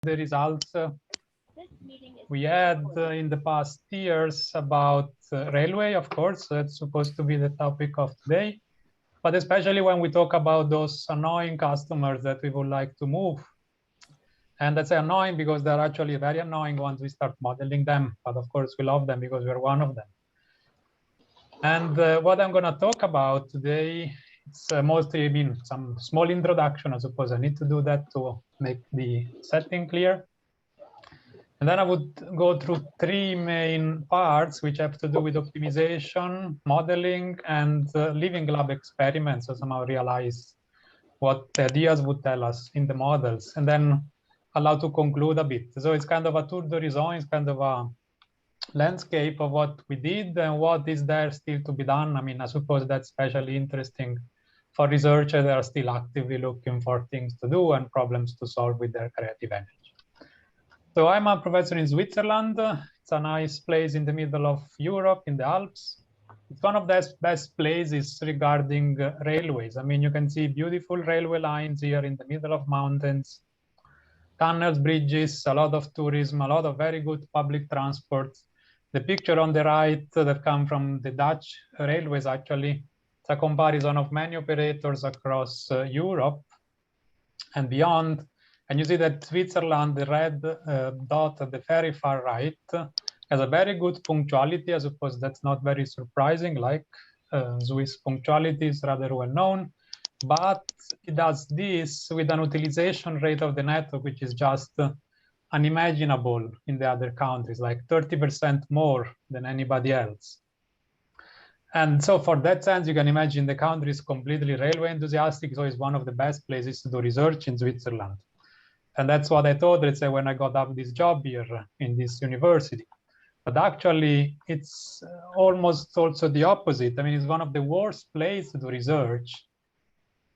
the results we had in the past years about railway, of course, that's supposed to be the topic of today, but especially when we talk about those annoying customers that we would like to move. And that's annoying because they're actually very annoying once we start modeling them, but of course we love them because we're one of them. And what I'm gonna talk about today, it's mostly some small introduction. I suppose I need to do that to make the setting clear. And then I would go through three main parts, which have to do with optimization, modeling, and living lab experiments, so somehow realize what the ideas would tell us in the models, and then allow to conclude a bit. So it's kind of a tour d'horizon, it's kind of a landscape of what we did and what is there still to be done. I mean, I suppose that's especially interesting for researchers that are still actively looking for things to do and problems to solve with their creative energy. So I'm a professor in Switzerland. It's a nice place in the middle of Europe, in the Alps. It's one of the best places regarding railways. I mean, you can see beautiful railway lines here in the middle of mountains, tunnels, bridges, a lot of tourism, a lot of very good public transport. The picture on the right that come from the Dutch railways, actually, it's a comparison of many operators across Europe and beyond. And you see that Switzerland, the red dot at the very far right, has a very good punctuality. I suppose that's not very surprising, like Swiss punctuality is rather well known, but it does this with an utilization rate of the network, which is just unimaginable in the other countries, like 30% more than anybody else. And so for that sense, you can imagine the country is completely railway enthusiastic, so it's one of the best places to do research in Switzerland. And that's what I thought, let's say, when I got up this job here in this university. But actually, it's almost also the opposite. I mean, it's one of the worst places to do research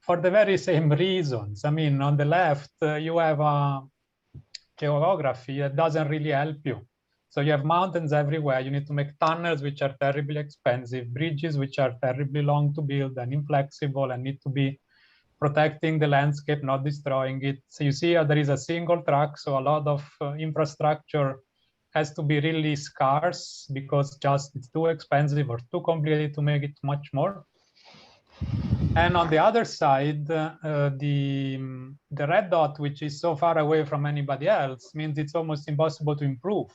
for the very same reasons. I mean, on the left, you have a geography that doesn't really help you. So you have mountains everywhere. You need to make tunnels, which are terribly expensive, bridges, which are terribly long to build and inflexible and need to be protecting the landscape, not destroying it. So you see there is a single track, so a lot of infrastructure has to be really scarce because just it's too expensive or too complicated to make it much more. And on the other side, the red dot, which is so far away from anybody else, means it's almost impossible to improve.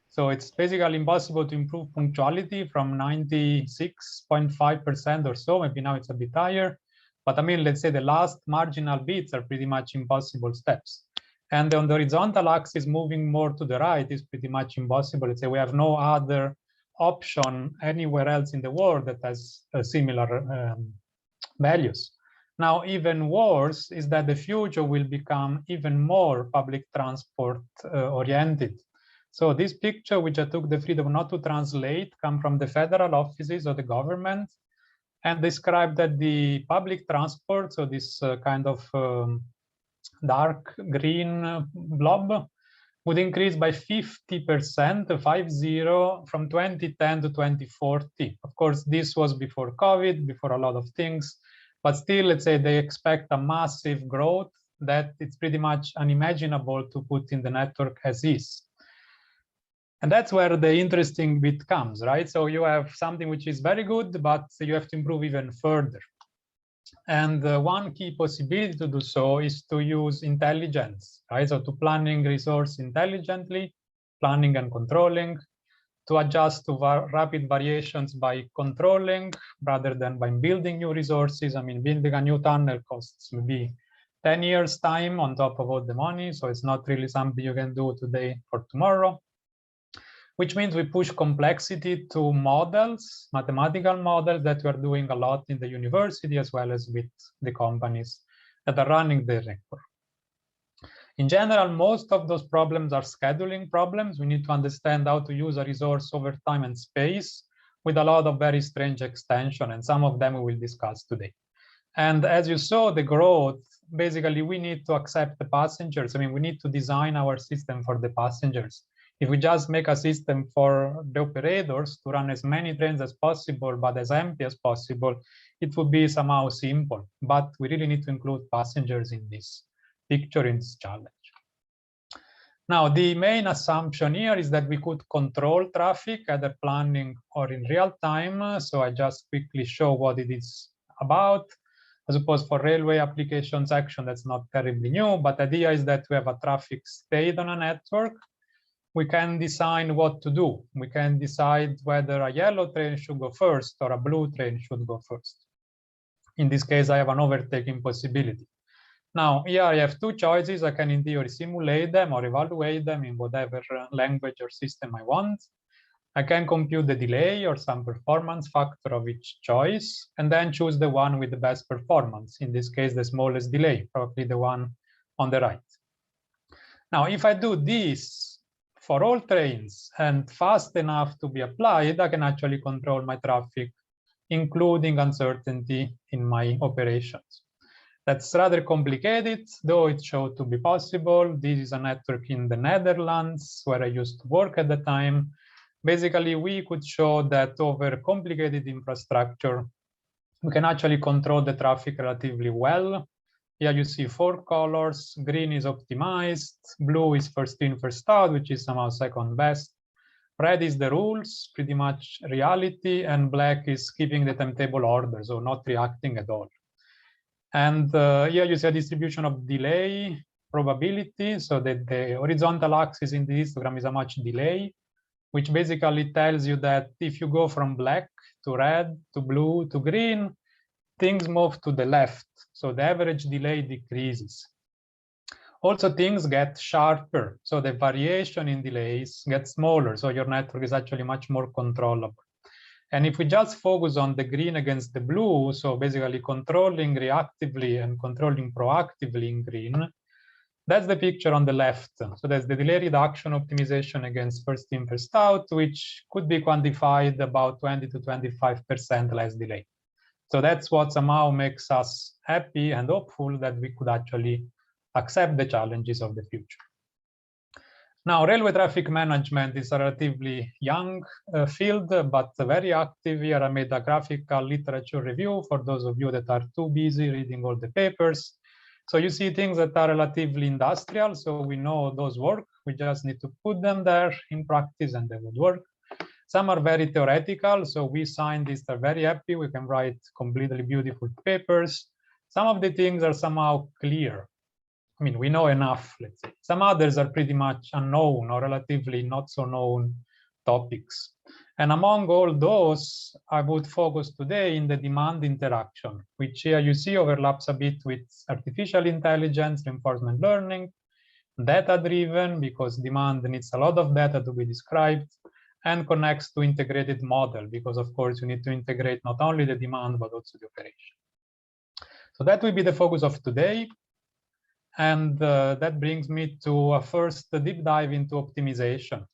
So it's basically impossible to improve punctuality from 96.5% or so, maybe now it's a bit higher. But I mean, let's say the last marginal bits are pretty much impossible steps. And on the horizontal axis, moving more to the right is pretty much impossible. Let's say we have no other option anywhere else in the world that has similar values. Now, even worse is that the future will become even more public transport oriented. So this picture, which I took the freedom not to translate, come from the federal offices of the government, and describe that the public transport, so this kind of dark green blob, would increase by 50%, 50, from 2010 to 2040. Of course, this was before COVID, before a lot of things, but still, let's say they expect a massive growth that it's pretty much unimaginable to put in the network as is. And that's where the interesting bit comes, right? So you have something which is very good, but you have to improve even further. And one key possibility to do so is to use intelligence, right? So to planning resource intelligently, planning and controlling, to adjust to rapid variations by controlling rather than by building new resources. I mean, building a new tunnel costs maybe 10 years time on top of all the money. So it's not really something you can do today for tomorrow, which means we push complexity to models, mathematical models that we are doing a lot in the university as well as with the companies that are running the network. In general, most of those problems are scheduling problems. We need to understand how to use a resource over time and space with a lot of very strange extension, and some of them we will discuss today. And as you saw, the growth, basically we need to accept the passengers. I mean, we need to design our system for the passengers. If we just make a system for the operators to run as many trains as possible, but as empty as possible, it would be somehow simple. But we really need to include passengers in this picture, in this challenge. Now, the main assumption here is that we could control traffic, either planning or in real time. So I just quickly show what it is about. I suppose for railway application section, that's not terribly new, but the idea is that we have a traffic state on a network. We can decide what to do. We can decide whether a yellow train should go first or a blue train should go first. In this case, I have an overtaking possibility. Now, here I have two choices. I can, in theory, simulate them or evaluate them in whatever language or system I want. I can compute the delay or some performance factor of each choice, and then choose the one with the best performance. In this case, the smallest delay, probably the one on the right. Now, if I do this for all trains and fast enough to be applied, I can actually control my traffic, including uncertainty in my operations. That's rather complicated, though it showed to be possible. This is a network in the Netherlands where I used to work at the time. Basically, we could show that over complicated infrastructure, we can actually control the traffic relatively well. Here you see 4 colors. Green is optimized. Blue is first in, first out, which is somehow second best. Red is the rules, pretty much reality. And black is keeping the timetable order, so not reacting at all. And here you see a distribution of delay probability, so that the horizontal axis in the histogram is how much delay, which basically tells you that if you go from black to red to blue to green, things move to the left, so the average delay decreases. Also, things get sharper, so the variation in delays gets smaller, so your network is actually much more controllable. And if we just focus on the green against the blue, so basically controlling reactively and controlling proactively in green, that's the picture on the left. So that's the delay reduction optimization against first in, first out, which could be quantified about 20 to 25% less delay. So that's what somehow makes us happy and hopeful that we could actually accept the challenges of the future. Now, railway traffic management is a relatively young field, but very active. Here I made a graphical literature review for those of you that are too busy reading all the papers. So you see things that are relatively industrial, so we know those work. We just need to put them there in practice and they would work. Some are very theoretical, so we scientists are very happy. We can write completely beautiful papers. Some of the things are somehow clear. I mean, we know enough, let's say. Some others are pretty much unknown or relatively not so known topics. And among all those, I would focus today in the demand interaction, which here you see overlaps a bit with artificial intelligence, reinforcement learning, data-driven, because demand needs a lot of data to be described, and connects to integrated model, because of course you need to integrate not only the demand, but also the operation. So that will be the focus of today. And that brings me to a first deep dive into optimization,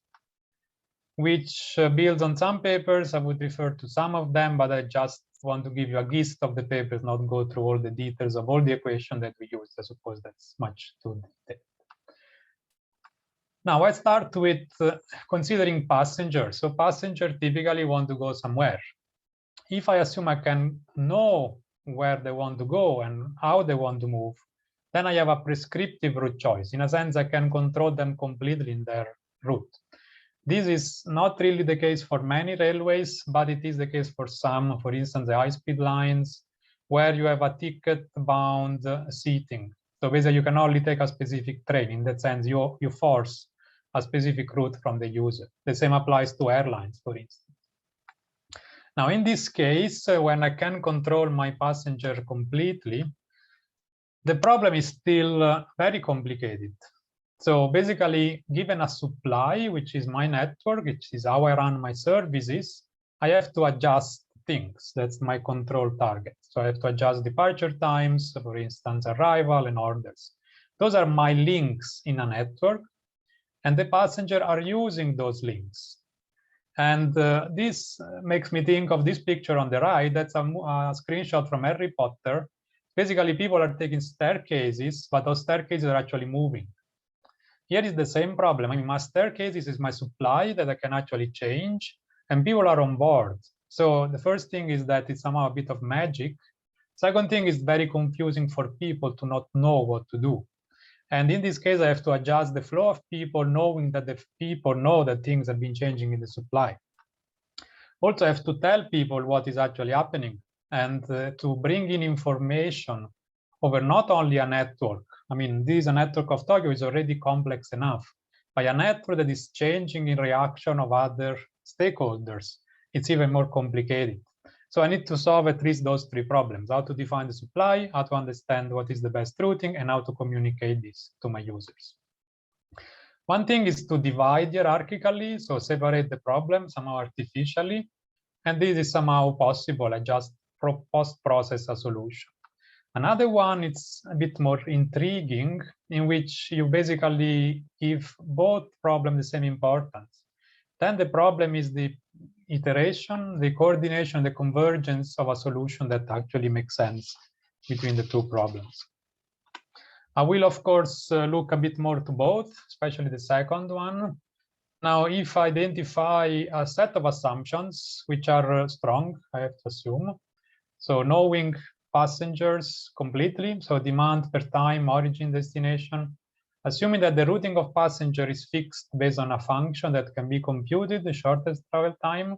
which builds on some papers. I would refer to some of them, but I just want to give you a gist of the papers, not go through all the details of all the equations that we use. I suppose that's much too detailed. Now, I start with considering passengers. So passengers typically want to go somewhere. If I assume I can know where they want to go and how they want to move, then I have a prescriptive route choice. In a sense, I can control them completely in their route. This is not really the case for many railways, but it is the case for some, for instance, the high-speed lines, where you have a ticket-bound seating. So basically, you can only take a specific train. In that sense, you force a specific route from the user. The same applies to airlines, for instance. Now, in this case, when I can control my passenger completely, the problem is still very complicated. So basically, given a supply, which is my network, which is how I run my services, I have to adjust things. That's my control target. So I have to adjust departure times, for instance, arrival and orders. Those are my links in a network, and the passengers are using those links. And this makes me think of this picture on the right. That's a screenshot from Harry Potter. Basically, people are taking staircases, but those staircases are actually moving. Here is the same problem. I mean, my staircases is my supply that I can actually change, and people are on board. So the first thing is that it's somehow a bit of magic. Second thing is very confusing for people to not know what to do. And in this case, I have to adjust the flow of people, knowing that the people know that things have been changing in the supply. Also, I have to tell people what is actually happening and to bring in information over not only a network. I mean, this network of Tokyo is already complex enough, but a network that is changing in reaction of other stakeholders, it's even more complicated. So I need to solve at least those three problems: how to define the supply, how to understand what is the best routing, and how to communicate this to my users. One thing is to divide hierarchically, so separate the problem somehow artificially. And this is somehow possible. I just post-process a solution. Another one, it's a bit more intriguing, in which you basically give both problems the same importance. Then the problem is the iteration, the coordination, the convergence of a solution that actually makes sense between the two problems. I will, of course, look a bit more to both, especially the second one. Now, if I identify a set of assumptions which are strong, I have to assume, so knowing passengers completely, so demand per time, origin, destination, assuming that the routing of passenger is fixed based on a function that can be computed, the shortest travel time,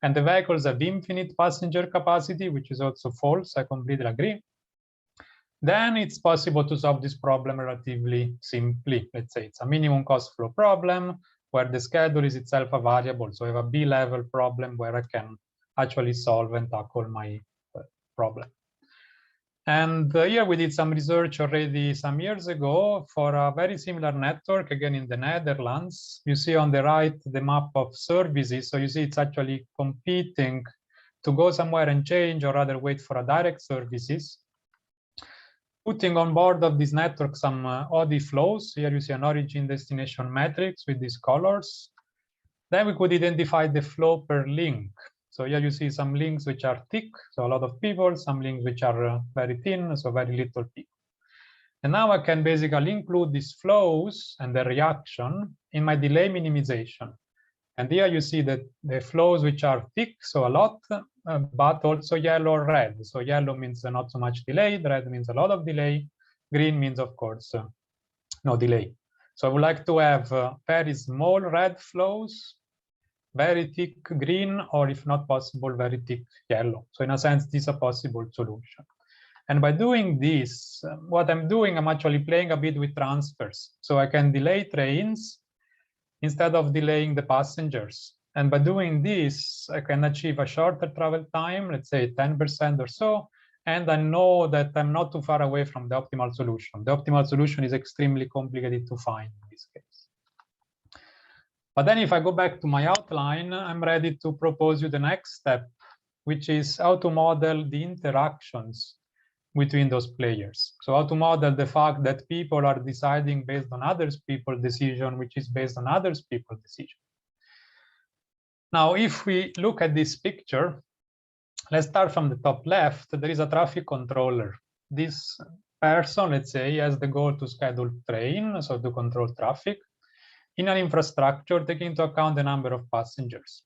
and the vehicles have infinite passenger capacity, which is also false, I completely agree, then it's possible to solve this problem relatively simply. Let's say it's a minimum cost flow problem where the schedule is itself a variable. So I have a B-level problem where I can actually solve and tackle my problem. And here we did some research already some years ago for a very similar network, again in the Netherlands. You see on the right the map of services. So you see it's actually competing to go somewhere and change or rather wait for a direct services. Putting on board of this network some ODI flows. Here you see an origin destination matrix with these colors. Then we could identify the flow per link. So here you see some links which are thick, so a lot of people, some links which are very thin, so very little people. And now I can basically include these flows and the reaction in my delay minimization. And here you see that the flows which are thick, so a lot, but also yellow or red. So yellow means not so much delay, red means a lot of delay, green means, of course, no delay. So I would like to have very small red flows, very thick green, or if not possible, very thick yellow. So in a sense, this is a possible solution. And by doing this, what I'm doing, I'm actually playing a bit with transfers. So I can delay trains instead of delaying the passengers. And by doing this, I can achieve a shorter travel time, let's say 10% or so. And I know that I'm not too far away from the optimal solution. The optimal solution is extremely complicated to find in this case. But then if I go back to my outline, I'm ready to propose you the next step, which is how to model the interactions between those players. So how to model the fact that people are deciding based on others people's decision, which is based on others people's decision. Now, if we look at this picture, let's start from the top left. There is a traffic controller. This person, let's say, has the goal to schedule train, so to control traffic, in an infrastructure taking into account the number of passengers.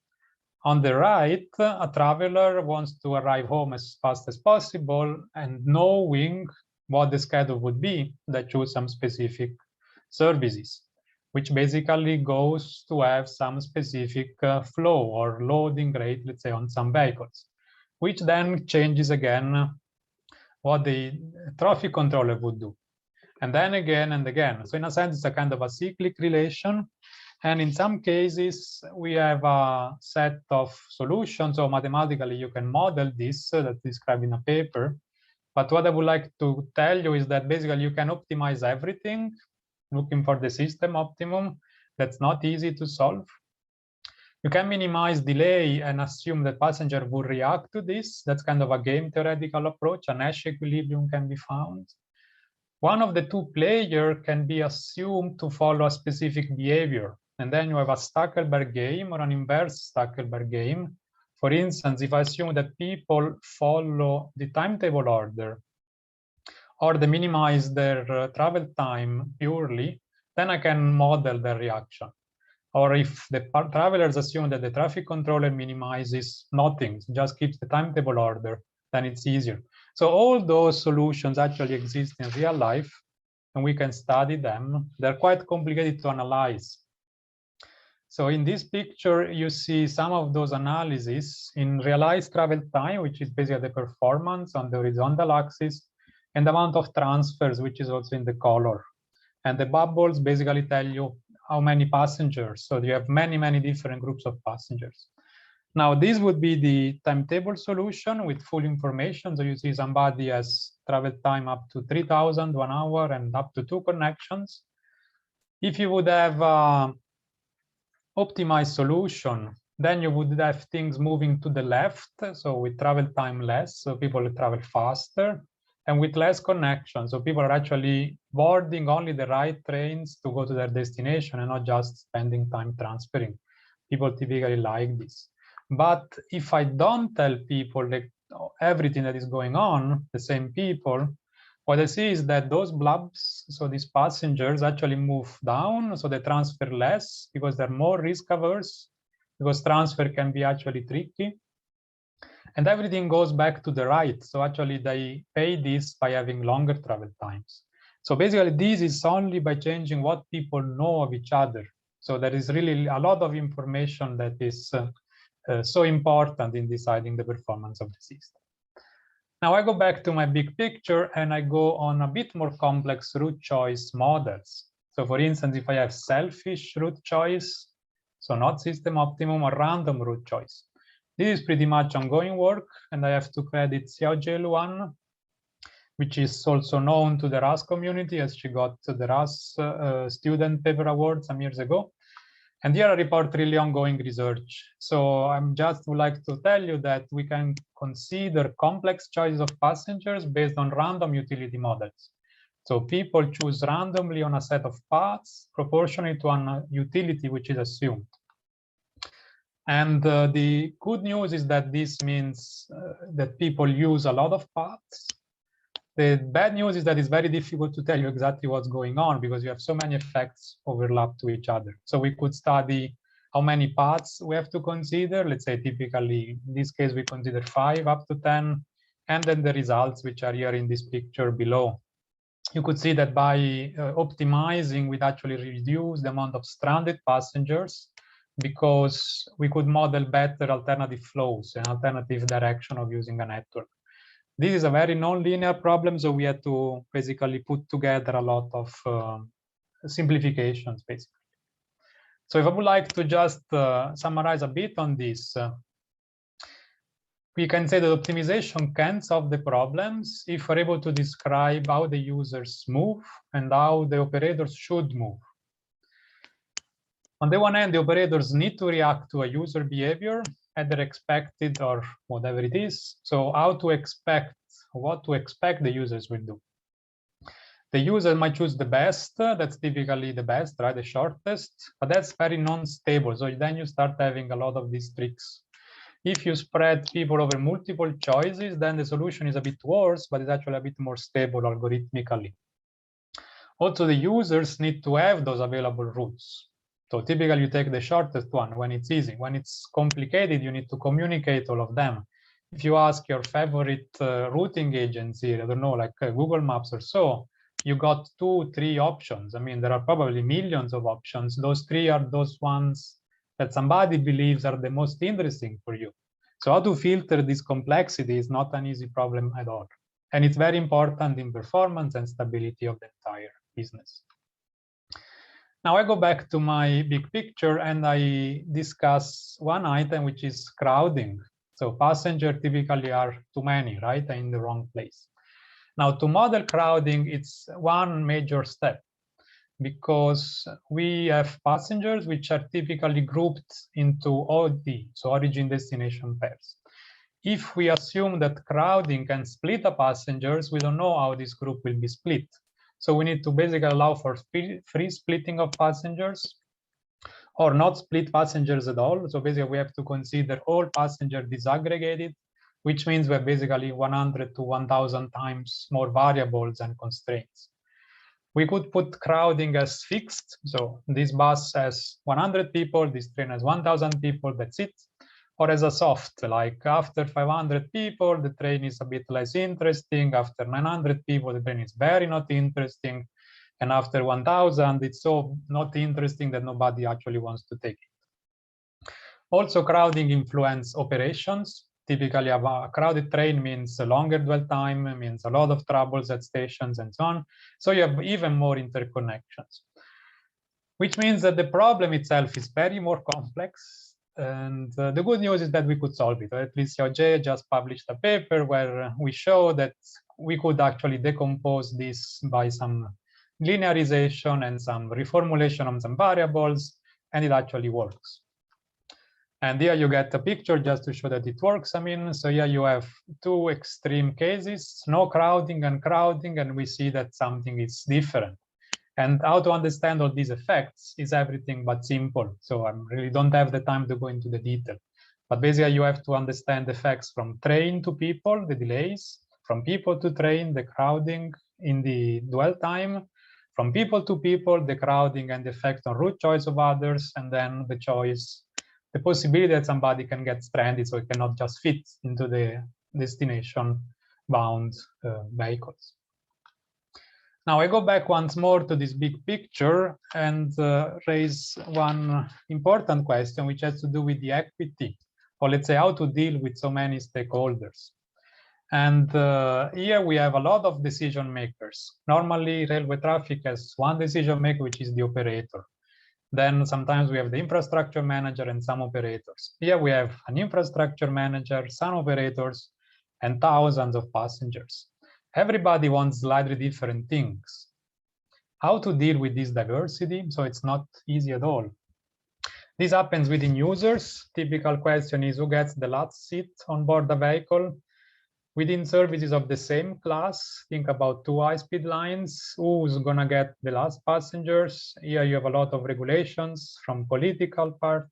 On the right, a traveler wants to arrive home as fast as possible, and knowing what the schedule would be, they choose some specific services, which basically goes to have some specific flow or loading rate, let's say, on some vehicles, which then changes again what the traffic controller would do. And then again and again. So in a sense, it's a kind of a cyclic relation. And in some cases, we have a set of solutions. So mathematically, you can model this that's described in a paper. But what I would like to tell you is that basically you can optimize everything, looking for the system optimum. That's not easy to solve. You can minimize delay and assume that passenger will react to this. That's kind of a game theoretical approach. A Nash equilibrium can be found. One of the two players can be assumed to follow a specific behavior. And then you have a Stackelberg game or an inverse Stackelberg game. For instance, if I assume that people follow the timetable order or they minimize their travel time purely, then I can model their reaction. Or if the travelers assume that the traffic controller minimizes nothing, just keeps the timetable order, then it's easier. So all those solutions actually exist in real life. and we can study them. They're quite complicated to analyze. So in this picture, you see some of those analyses in realized travel time, which is basically the performance on the horizontal axis, and the amount of transfers, which is also in the color. And the bubbles basically tell you how many passengers. So you have many, many different groups of passengers. Now, this would be the timetable solution with full information. So you see somebody has travel time up to 3,000, 1 hour, and up to 2 connections. If you would have optimized solution, then you would have things moving to the left. So with travel time less, so people will travel faster, and with less connection. So people are actually boarding only the right trains to go to their destination and not just spending time transferring. People typically like this. But if I don't tell people that everything that is going on, the same people, what I see is that those blobs, so these passengers actually move down, so they transfer less because they're more risk averse, because transfer can be actually tricky. And everything goes back to the right. So actually they pay this by having longer travel times. So basically this is only by changing what people know of each other. So there is really a lot of information that is so important in deciding the performance of the system. Now I go back to my big picture and I go on a bit more complex route choice models. So for instance, if I have selfish route choice, so not system optimum or random route choice. This is pretty much ongoing work, and I have to credit Xiaojie, which is also known to the RAS community, as she got the RAS student paper award some years ago. And here I report really ongoing research. So I'm just would like to tell you that we can consider complex choices of passengers based on random utility models. So people choose randomly on a set of paths proportionate to a utility which is assumed. And the good news is that this means that people use a lot of paths. The bad news is that it's very difficult to tell you exactly what's going on because you have so many effects overlap to each other. So we could study how many paths we have to consider. Let's say typically, in this case, we consider 5 up to 10, and then the results, which are here in this picture below. You could see that by optimizing, we'd actually reduce the amount of stranded passengers because we could model better alternative flows and alternative direction of using a network. This is a very non-linear problem, so we had to basically put together a lot of simplifications, basically. So if I would like to just summarize a bit on this, we can say that optimization can solve the problems if we're able to describe how the users move and how the operators should move. On the one hand, the operators need to react to a user behavior, either expected or whatever it is. So how to expect, what to expect the users will do. The user might choose the best, that's typically the best, right, the shortest, but that's very non-stable. So then you start having a lot of these tricks. If you spread people over multiple choices, then the solution is a bit worse, but it's actually a bit more stable algorithmically. Also, the users need to have those available routes. So typically you take the shortest one when it's easy. When it's complicated, you need to communicate all of them. If you ask your favorite routing agency, I don't know, like Google Maps or so, you got 2, 3 options. I mean, there are probably millions of options. Those 3 are those ones that somebody believes are the most interesting for you. So how to filter this complexity is not an easy problem at all. And it's very important in performance and stability of the entire business. Now I go back to my big picture and I discuss one item, which is crowding. So passengers typically are too many, right, in the wrong place. Now to model crowding, it's one major step because we have passengers which are typically grouped into OD, so origin destination pairs. If we assume that crowding can split the passengers, we don't know how this group will be split. So we need to basically allow for free splitting of passengers or not split passengers at all. So basically we have to consider all passengers disaggregated, which means we have basically 100 to 1,000 times more variables and constraints. We could put crowding as fixed. So this bus has 100 people, this train has 1,000 people, that's it. Or as a soft, like after 500 people, the train is a bit less interesting. After 900 people, the train is very not interesting. And after 1,000, it's so not interesting that nobody actually wants to take it. Also, crowding influences operations. Typically, a crowded train means a longer dwell time, means a lot of troubles at stations and so on. So you have even more interconnections, which means that the problem itself is very more complex. And the good news is that we could solve it. At least Xiaojie just published a paper where we show that we could actually decompose this by some linearization and some reformulation of some variables, and it actually works. And here you get a picture just to show that it works. I mean, so here you have two extreme cases, no crowding and crowding, and we see that something is different. And how to understand all these effects is everything but simple. So I really don't have the time to go into the detail. But basically, you have to understand effects from train to people, the delays, from people to train, the crowding in the dwell time, from people to people, the crowding and the effect on route choice of others, and then the choice, the possibility that somebody can get stranded, so it cannot just fit into the destination-bound vehicles. Now I go back once more to this big picture and raise one important question, which has to do with the equity, or let's say how to deal with so many stakeholders. And here we have a lot of decision makers. Normally, railway traffic has one decision maker, which is the operator. Then sometimes we have the infrastructure manager and some operators. Here we have an infrastructure manager, some operators, and thousands of passengers. Everybody wants slightly different things. How to deal with this diversity? So it's not easy at all. This happens within users. Typical question is who gets the last seat on board the vehicle? Within services of the same class, think about two high-speed lines. Who's gonna get the last passengers? Here you have a lot of regulations from political part.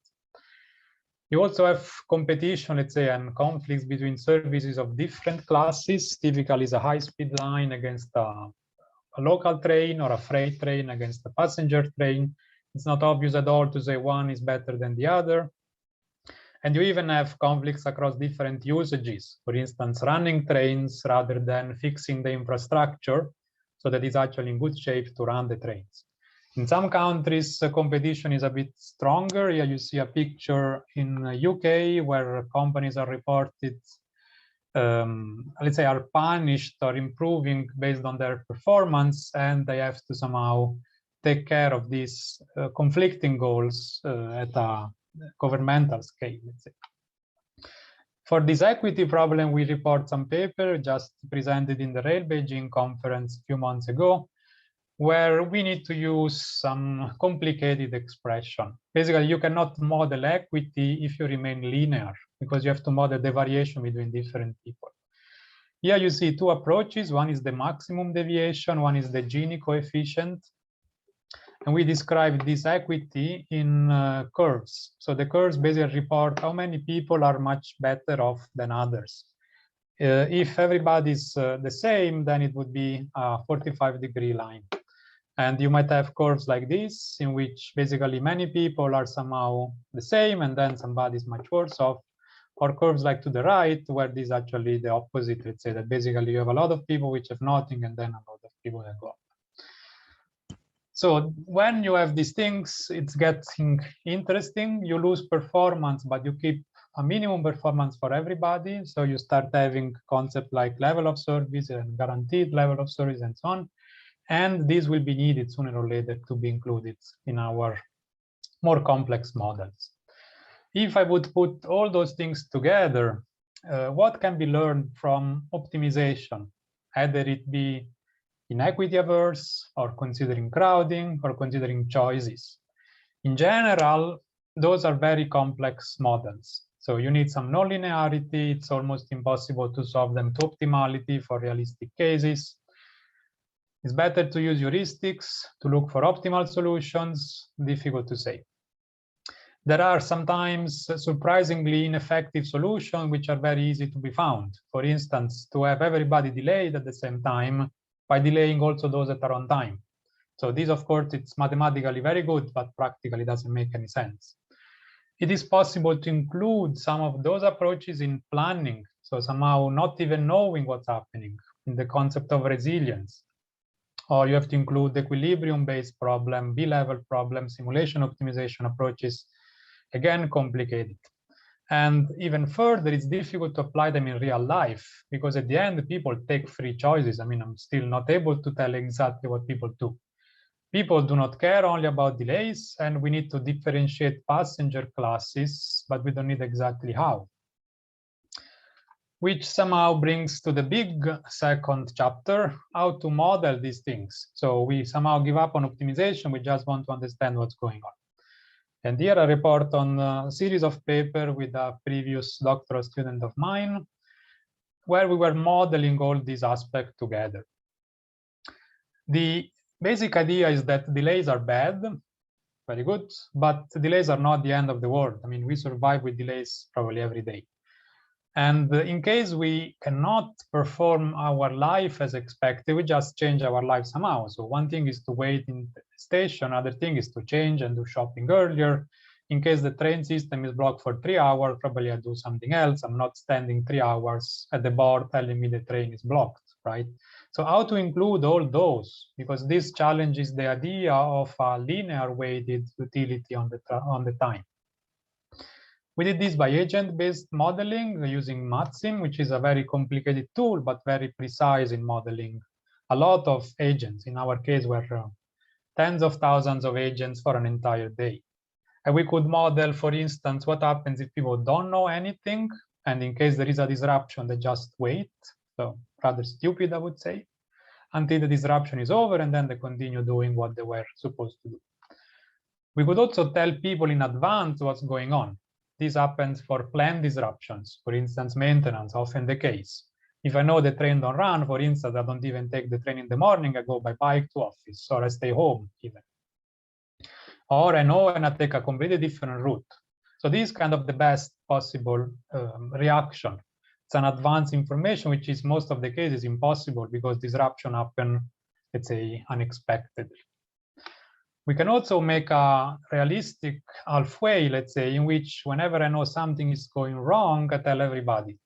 You also have competition, let's say, and conflicts between services of different classes. Typically, is a high-speed line against a local train or a freight train against a passenger train. It's not obvious at all to say one is better than the other. And you even have conflicts across different usages. For instance, running trains rather than fixing the infrastructure so that it's actually in good shape to run the trains. In some countries, competition is a bit stronger. Here you see a picture in the UK where companies are reported, let's say, are punished or improving based on their performance, and they have to somehow take care of these conflicting goals at a governmental scale, let's say. For this equity problem, we report some paper just presented in the Rail Beijing conference a few months ago, where we need to use some complicated expression. Basically, you cannot model equity if you remain linear, because you have to model the variation between different people. Here you see two approaches. One is the maximum deviation, one is the Gini coefficient. And we describe this equity in curves. So the curves basically report how many people are much better off than others. If everybody's the same, then it would be a 45-degree line. And you might have curves like this, in which basically many people are somehow the same, and then somebody's much worse off. Or curves like to the right, where this is actually the opposite. Let's say that basically you have a lot of people which have nothing, and then a lot of people that go up. So when you have these things, it's getting interesting. You lose performance, but you keep a minimum performance for everybody. So you start having concepts like level of service and guaranteed level of service and so on. And this will be needed sooner or later to be included in our more complex models. If I would put all those things together, what can be learned from optimization, either it be inequity averse, or considering crowding, or considering choices? In general, those are very complex models. So you need some nonlinearity. It's almost impossible to solve them to optimality for realistic cases. It's better to use heuristics to look for optimal solutions. Difficult to say. There are sometimes surprisingly ineffective solutions which are very easy to be found. For instance, to have everybody delayed at the same time by delaying also those that are on time. So this, of course, it's mathematically very good, but practically doesn't make any sense. It is possible to include some of those approaches in planning. So somehow not even knowing what's happening in the concept of resilience. or you have to include equilibrium-based problem, B-level problem, simulation optimization approaches. Again, complicated. And even further, it's difficult to apply them in real life because at the end, people take free choices. I mean, I'm still not able to tell exactly what people do. People do not care only about delays, and we need to differentiate passenger classes, but we don't need exactly how. Which somehow brings to the big second chapter, how to model these things. So we somehow give up on optimization, we just want to understand what's going on. And here I report on a series of papers with a previous doctoral student of mine, where we were modeling all these aspects together. The basic idea is that delays are bad, very good, but delays are not the end of the world. I mean, we survive with delays probably every day. And in case we cannot perform our life as expected, we just change our life somehow. So one thing is to wait in the station, other thing is to change and do shopping earlier. In case the train system is blocked for 3 hours, probably I do something else. I'm not standing 3 hours at the board telling me the train is blocked, right? So how to include all those? Because this challenges the idea of a linear weighted utility on the time. We did this by agent-based modeling using MatSim, which is a very complicated tool, but very precise in modeling a lot of agents. In our case, were tens of thousands of agents for an entire day. And we could model, for instance, what happens if people don't know anything, and in case there is a disruption, they just wait. So rather stupid, I would say, until the disruption is over, and then they continue doing what they were supposed to do. We could also tell people in advance what's going on. This happens for planned disruptions, for instance, maintenance, often the case. If I know the train don't run, for instance, I don't even take the train in the morning, I go by bike to office, or I stay home even. Or I know and I take a completely different route. So this is kind of the best possible reaction. It's an advanced information, which is most of the cases impossible because disruption happen, let's say, unexpectedly. We can also make a realistic halfway, let's say, in which whenever I know something is going wrong, I tell everybody.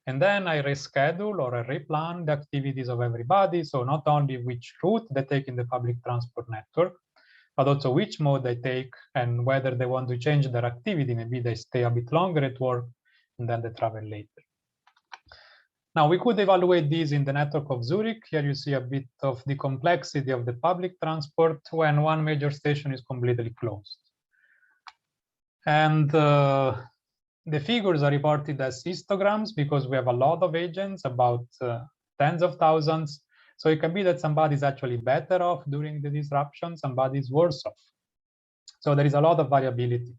And then I reschedule or I replan the activities of everybody. So not only which route they take in the public transport network, but also which mode they take and whether they want to change their activity. Maybe they stay a bit longer at work and then they travel later. Now, we could evaluate this in the network of Zurich. Here you see a bit of the complexity of the public transport when one major station is completely closed. And the figures are reported as histograms because we have a lot of agents, about tens of thousands. So it can be that somebody is actually better off during the disruption, somebody is worse off. So there is a lot of variability.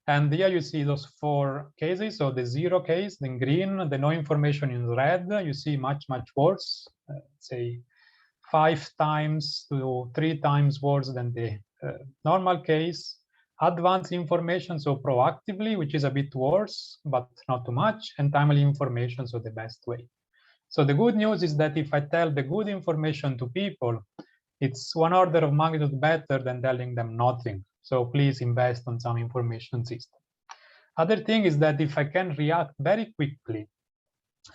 And here you see those 4 cases. So the 0 case in green, the no information in red, you see much, much worse, say 5 times to 3 times worse than the normal case. Advanced information, so proactively, which is a bit worse, but not too much, and timely information, so the best way. So the good news is that if I tell the good information to people, it's 1 order of magnitude better than telling them nothing. So please invest on some information system. Other thing is that if I can react very quickly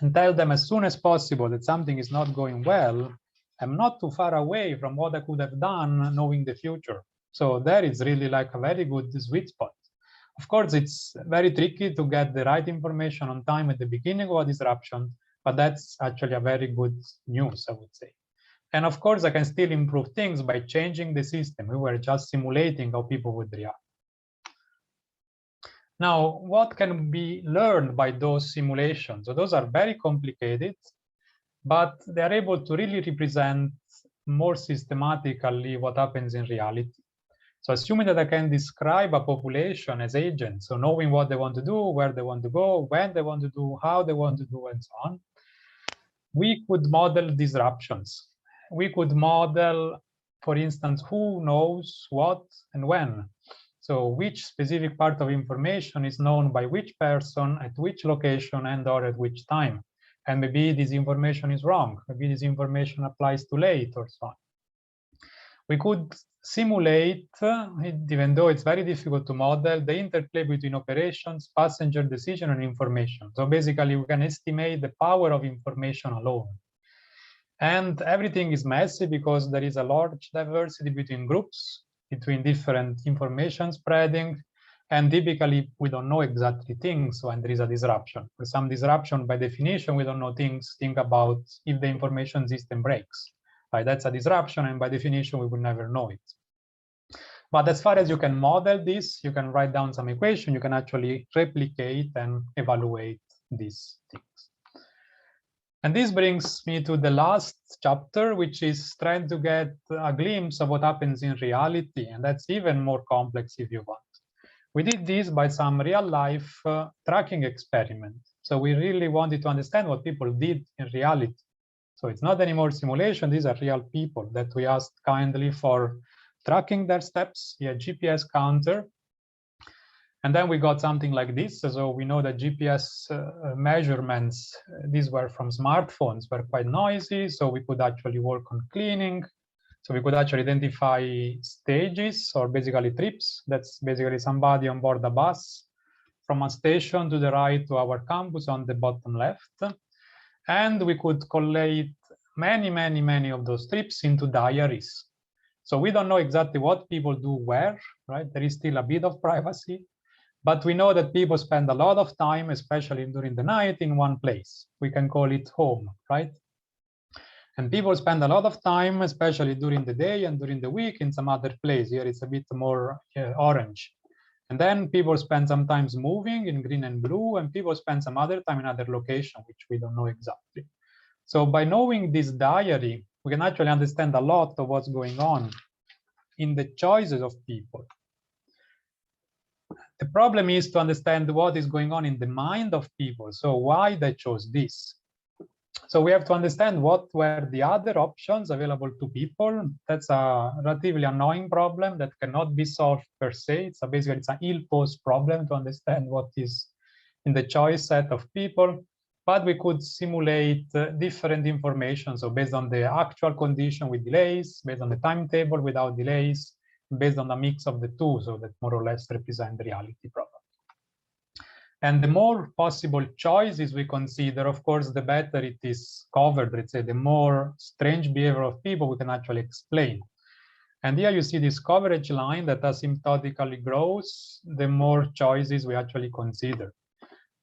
and tell them as soon as possible that something is not going well, I'm not too far away from what I could have done knowing the future. So there is really like a very good sweet spot. Of course, it's very tricky to get the right information on time at the beginning of a disruption, but that's actually a very good news, I would say. And of course, I can still improve things by changing the system. We were just simulating how people would react. Now, what can be learned by those simulations? So those are very complicated, but they're able to really represent more systematically what happens in reality. So assuming that I can describe a population as agents, so knowing what they want to do, where they want to go, when they want to do, how they want to do, and so on, we could model disruptions. We could model, for instance, who knows what and when. So which specific part of information is known by which person at which location and or at which time. And maybe this information is wrong. Maybe this information applies too late or so on. We could simulate, even though it's very difficult to model, the interplay between operations, passenger decision, and information. So basically, we can estimate the power of information alone. And everything is messy because there is a large diversity between groups, between different information spreading, and typically we don't know exactly things when there is a disruption. For some disruption, by definition, we don't know things. Think about if the information system breaks. Right? That's a disruption, and by definition, we will never know it. But as far as you can model this, you can write down some equation, you can actually replicate and evaluate these things. And this brings me to the last chapter, which is trying to get a glimpse of what happens in reality. And that's even more complex if you want. We did this by some real life tracking experiment. So we really wanted to understand what people did in reality. So it's not anymore simulation. These are real people that we asked kindly for tracking their steps via GPS counter. And then we got something like this. So we know that GPS measurements, these were from smartphones, were quite noisy. So we could actually work on cleaning. So we could actually identify stages or basically trips. That's basically somebody on board a bus from a station to the right to our campus on the bottom left. And we could collate many of those trips into diaries. So we don't know exactly what people do where, right? There is still a bit of privacy. But we know that people spend a lot of time, especially during the night, in one place. We can call it home, right? And people spend a lot of time, especially during the day and during the week, in some other place. Here it's a bit more orange. And then people spend sometimes moving in green and blue, and people spend some other time in other location, which we don't know exactly. So by knowing this diary, we can actually understand a lot of what's going on in the choices of people. The problem is to understand what is going on in the mind of people. So why they chose this. So we have to understand what were the other options available to people. That's a relatively annoying problem that cannot be solved per se. Basically, it's an ill-posed problem to understand what is in the choice set of people. But we could simulate different information. So based on the actual condition with delays, based on the timetable without delays, based on a mix of the two, so that more or less represent the reality problem. And the more possible choices we consider, of course, the better it is covered. Let's say the more strange behavior of people we can actually explain. And here you see this coverage line that asymptotically grows, the more choices we actually consider.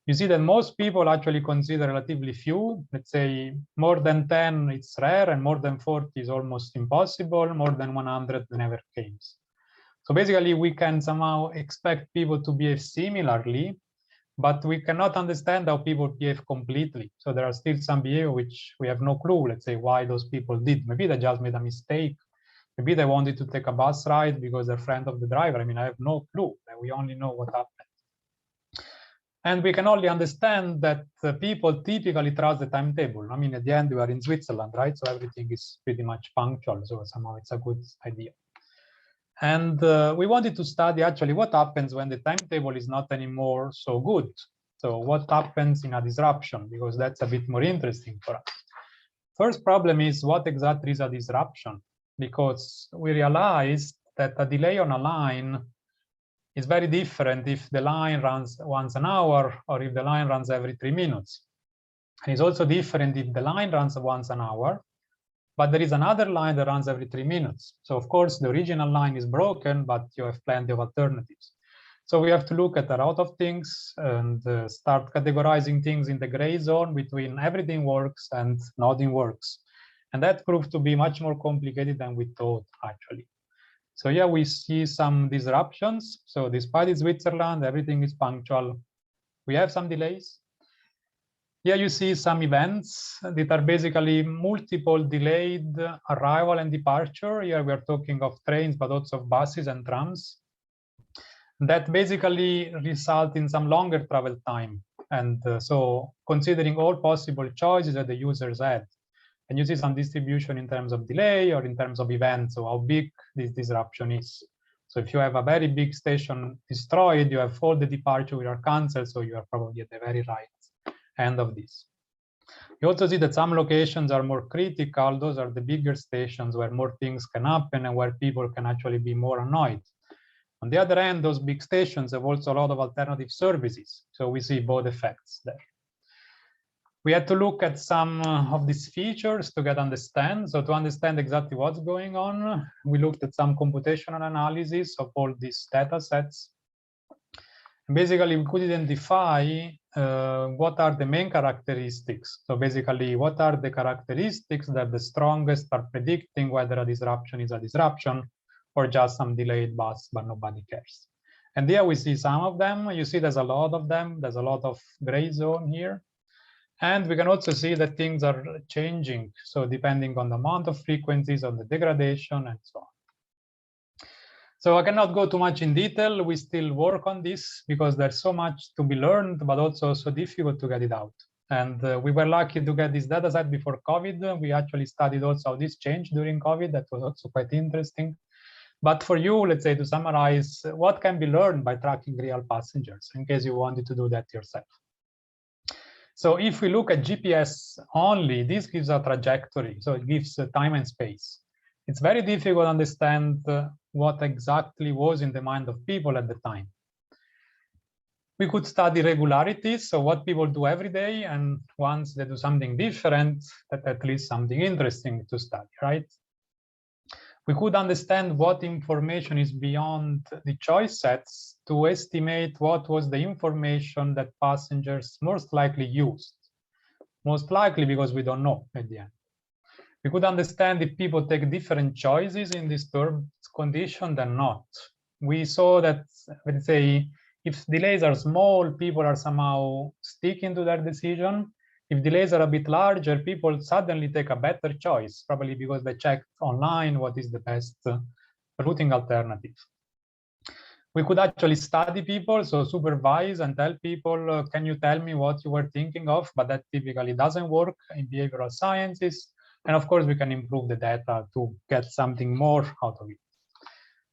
You see that most people actually consider relatively few. Let's say more than 10, it's rare, and more than 40 is almost impossible. More than 100 never comes. So basically, we can somehow expect people to behave similarly, but we cannot understand how people behave completely. So there are still some behavior which we have no clue, let's say, why those people did. Maybe they just made a mistake. Maybe they wanted to take a bus ride because they're friend of the driver. I mean, I have no clue. We only know what happened. And we can only understand that people typically trust the timetable. I mean, at the end, we are in Switzerland, right? So everything is pretty much punctual. So somehow it's a good idea. And we wanted to study actually what happens when the timetable is not anymore so good. So what happens in a disruption, because that's a bit more interesting for us. First problem is what exactly is a disruption? Because we realized that a delay on a line is very different if the line runs once an hour or if the line runs every 3 minutes. And it's also different if the line runs once an hour, but there is another line that runs every 3 minutes. So of course, the original line is broken, but you have plenty of alternatives. So we have to look at a lot of things and start categorizing things in the gray zone between everything works and nothing works. And that proved to be much more complicated than we thought, actually. So yeah, we see some disruptions. So despite it's Switzerland, everything is punctual. We have some delays. Here you see some events that are basically multiple delayed arrival and departure. Here we are talking of trains, but also of buses and trams that basically result in some longer travel time. And so considering all possible choices that the users had, and you see some distribution in terms of delay or in terms of events, so how big this disruption is. So if you have a very big station destroyed, you have all the departure which are canceled, so you are probably at the very right end of this. You also see that some locations are more critical. Those are the bigger stations where more things can happen and where people can actually be more annoyed. On the other hand, those big stations have also a lot of alternative services. So we see both effects there. We had to look at some of these features to understand. So to understand exactly what's going on, we looked at some computational analysis of all these data sets. Basically, we could identify what are the main characteristics. So basically, what are the characteristics that the strongest are predicting whether a disruption is a disruption or just some delayed bus, but nobody cares. And there we see some of them. You see there's a lot of them. There's a lot of gray zone here. And we can also see that things are changing. So depending on the amount of frequencies, on the degradation, and so on. So I cannot go too much in detail. We still work on this because there's so much to be learned, but also so difficult to get it out. And we were lucky to get this data set before COVID. We actually studied also how this changed during COVID. That was also quite interesting. But for you, let's say, to summarize, what can be learned by tracking real passengers, in case you wanted to do that yourself? So if we look at GPS only, this gives a trajectory. So it gives time and space. It's very difficult to understand what exactly was in the mind of people at the time. We could study regularities, so what people do every day, and once they do something different, that at least something interesting to study, right? We could understand what information is beyond the choice sets to estimate what was the information that passengers most likely used. Most likely because we don't know at the end. We could understand if people take different choices in disturbed condition than not. We saw that, let's say, if delays are small, people are somehow sticking to their decision. If delays are a bit larger, people suddenly take a better choice, probably because they checked online what is the best routing alternative. We could actually study people, so supervise and tell people, can you tell me what you were thinking of? But that typically doesn't work in behavioral sciences. And of course, we can improve the data to get something more out of it.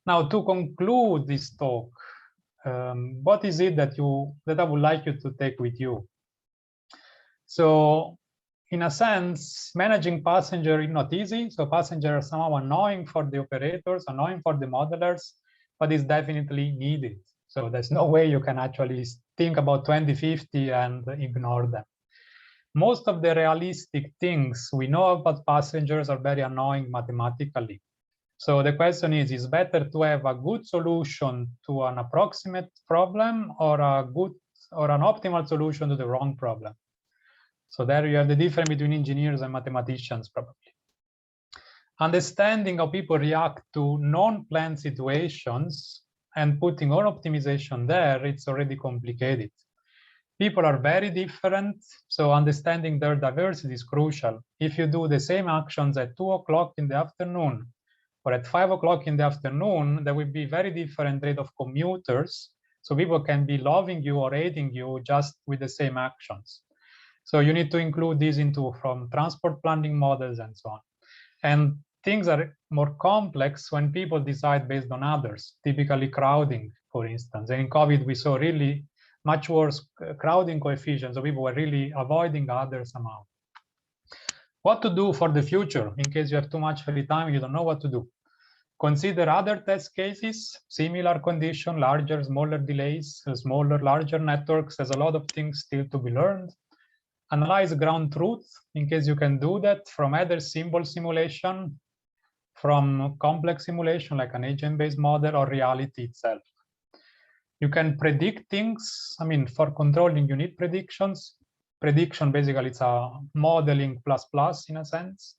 Now, to conclude this talk, what is it that I would like you to take with you? So, in a sense, managing passenger is not easy. So passengers are somehow annoying for the operators, annoying for the modelers, but it's definitely needed. So there's no way you can actually think about 2050 and ignore them. Most of the realistic things we know about passengers are very annoying mathematically. So the question is better to have a good solution to an approximate problem or an optimal solution to the wrong problem? So there you have the difference between engineers and mathematicians, probably. Understanding how people react to non-planned situations and putting all optimization there, it's already complicated. People are very different, so understanding their diversity is crucial. If you do the same actions at 2 o'clock in the afternoon or at 5 o'clock in the afternoon, there will be very different rate of commuters. So people can be loving you or hating you just with the same actions. So you need to include this from transport planning models and so on. And things are more complex when people decide based on others, typically crowding, for instance. And in COVID, we saw really much worse crowding coefficients, so people were really avoiding others somehow. What to do for the future, in case you have too much free time, you don't know what to do. Consider other test cases, similar condition, larger, smaller delays, smaller, larger networks. There's a lot of things still to be learned. Analyze ground truth, in case you can do that, from either symbol simulation, from complex simulation like an agent-based model, or reality itself. You can predict things. I mean, for controlling, you need predictions. Prediction, basically, it's a modeling plus in a sense.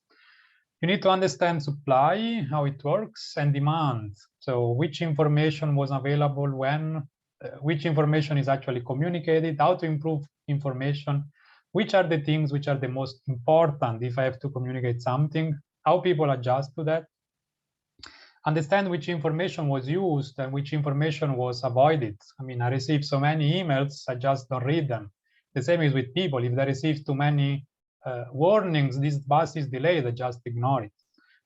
You need to understand supply, how it works, and demand. So which information was available when, which information is actually communicated, how to improve information, which are the things which are the most important if I have to communicate something, how people adjust to that. Understand which information was used and which information was avoided. I mean, I receive so many emails, I just don't read them. The same is with people. If they receive too many warnings, this bus is delayed, I just ignore it.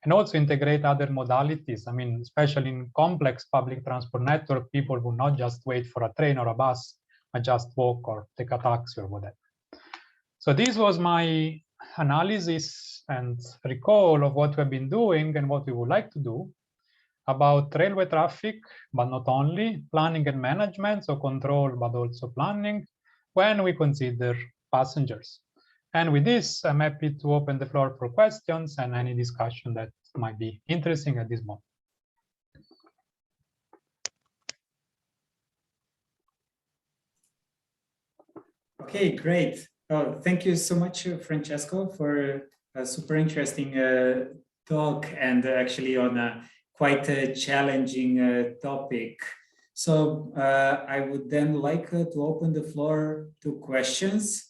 And also integrate other modalities. I mean, especially in complex public transport network, people will not just wait for a train or a bus, but just walk or take a taxi or whatever. So this was my analysis and recall of what we've been doing and what we would like to do about railway traffic, but not only, planning and management, so control, but also planning, when we consider passengers. And with this, I'm happy to open the floor for questions and any discussion that might be interesting at this moment. Okay, great. Oh, thank you so much, Francesco, for a super interesting talk, and actually on a quite a challenging topic. So I would then like to open the floor to questions.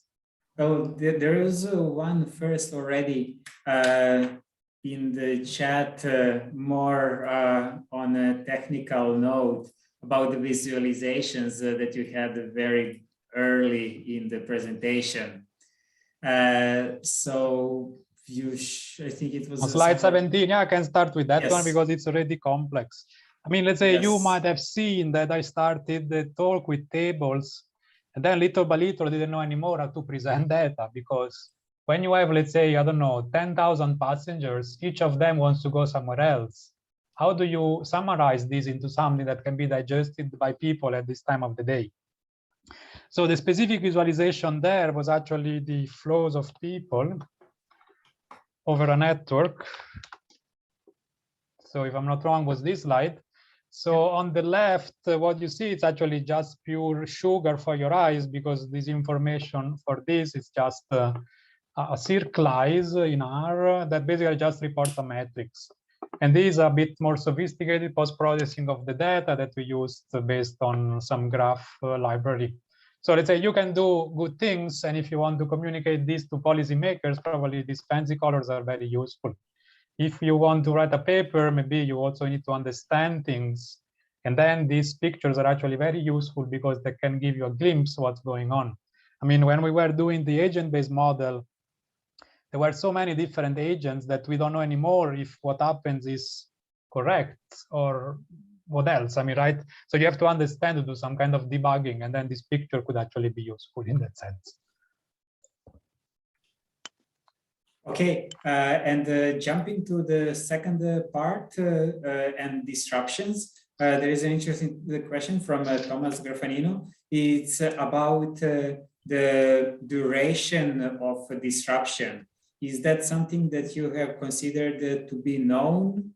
Oh, there is one first already in the chat, more on a technical note about the visualizations that you had very early in the presentation. So I think it was on slide 17. Yeah, I can start with that one because it's already complex. I mean, let's say you might have seen that I started the talk with tables, and then little by little I didn't know anymore how to present data, because when you have, let's say, I don't know, 10,000 passengers, each of them wants to go somewhere else. How do you summarize this into something that can be digested by people at this time of the day? So the specific visualization there was actually the flows of people over a network. So if I'm not wrong, was this slide. So on the left, what you see, it's actually just pure sugar for your eyes, because this information for this is just a circlize in R that basically just reports a matrix. And this is a bit more sophisticated post-processing of the data that we used based on some graph library. So let's say you can do good things, and if you want to communicate this to policymakers, probably these fancy colors are very useful. If you want to write a paper, maybe you also need to understand things. And then these pictures are actually very useful because they can give you a glimpse of what's going on. I mean, when we were doing the agent-based model, there were so many different agents that we don't know anymore if what happens is correct or what else. I mean, right? So you have to understand to do some kind of debugging, and then this picture could actually be useful in that sense. Okay, and jumping to the second part and disruptions, there is an interesting question from Thomas Graffanino. It's about the duration of disruption. Is that something that you have considered to be known?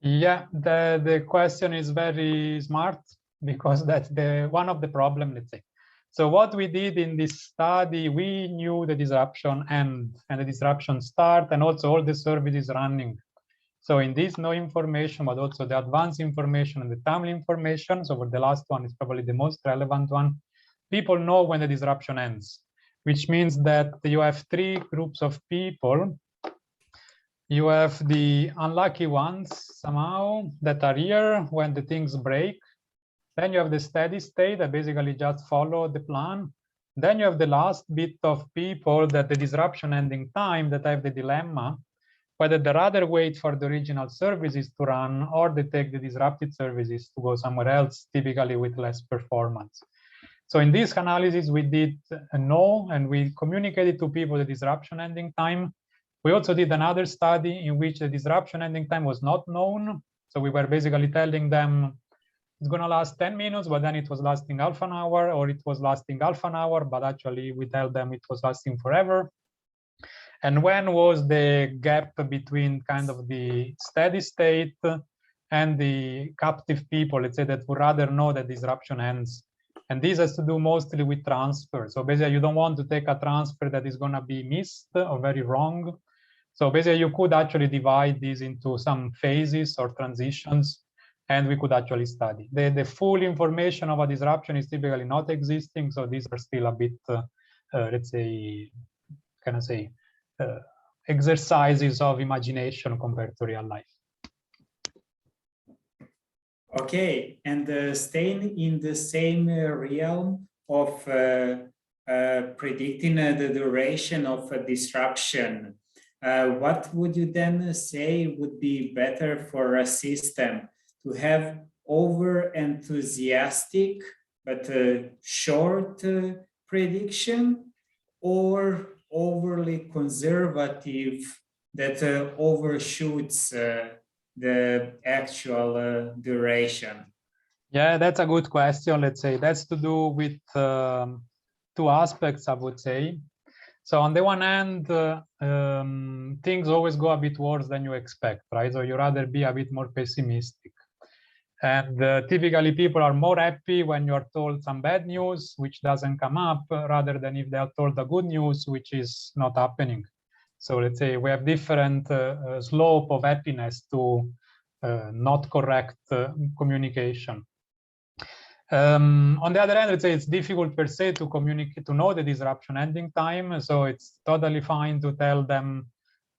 Yeah, the question is very smart, because that's one of the problem, let's say. So what we did in this study, we knew the disruption end and the disruption start, and also all the services running. So in this no information, but also the advanced information and the timely information, so the last one is probably the most relevant one, people know when the disruption ends, which means that you have three groups of people. You have the unlucky ones somehow that are here when the things break. Then you have the steady state that basically just follow the plan. Then you have the last bit of people that the disruption ending time that have the dilemma whether they rather wait for the original services to run or they take the disrupted services to go somewhere else, typically with less performance. So in this analysis, we did a no, and we communicated to people the disruption ending time. We also did another study in which the disruption ending time was not known. So we were basically telling them it's going to last 10 minutes, but then it was lasting half an hour, or it was lasting half an hour, but actually we tell them it was lasting forever. And when was the gap between kind of the steady state and the captive people, let's say, that would rather know that disruption ends? And this has to do mostly with transfer. So basically, you don't want to take a transfer that is going to be missed or very wrong. So basically, you could actually divide these into some phases or transitions, and we could actually study. The full information of a disruption is typically not existing. So these are still a bit, let's say, can I say, exercises of imagination compared to real life. Okay, and staying in the same realm of predicting the duration of a disruption, what would you then say would be better for a system? To have over-enthusiastic but short prediction, or overly conservative that overshoots the actual duration? Yeah, that's a good question. Let's say that's to do with two aspects, I would say. So on the one hand, things always go a bit worse than you expect, right? So you rather be a bit more pessimistic. And typically people are more happy when you're told some bad news, which doesn't come up, rather than if they are told the good news, which is not happening. So let's say we have different slope of happiness to not correct communication. On the other hand, let's say it's difficult per se to communicate, to know the disruption ending time. So it's totally fine to tell them,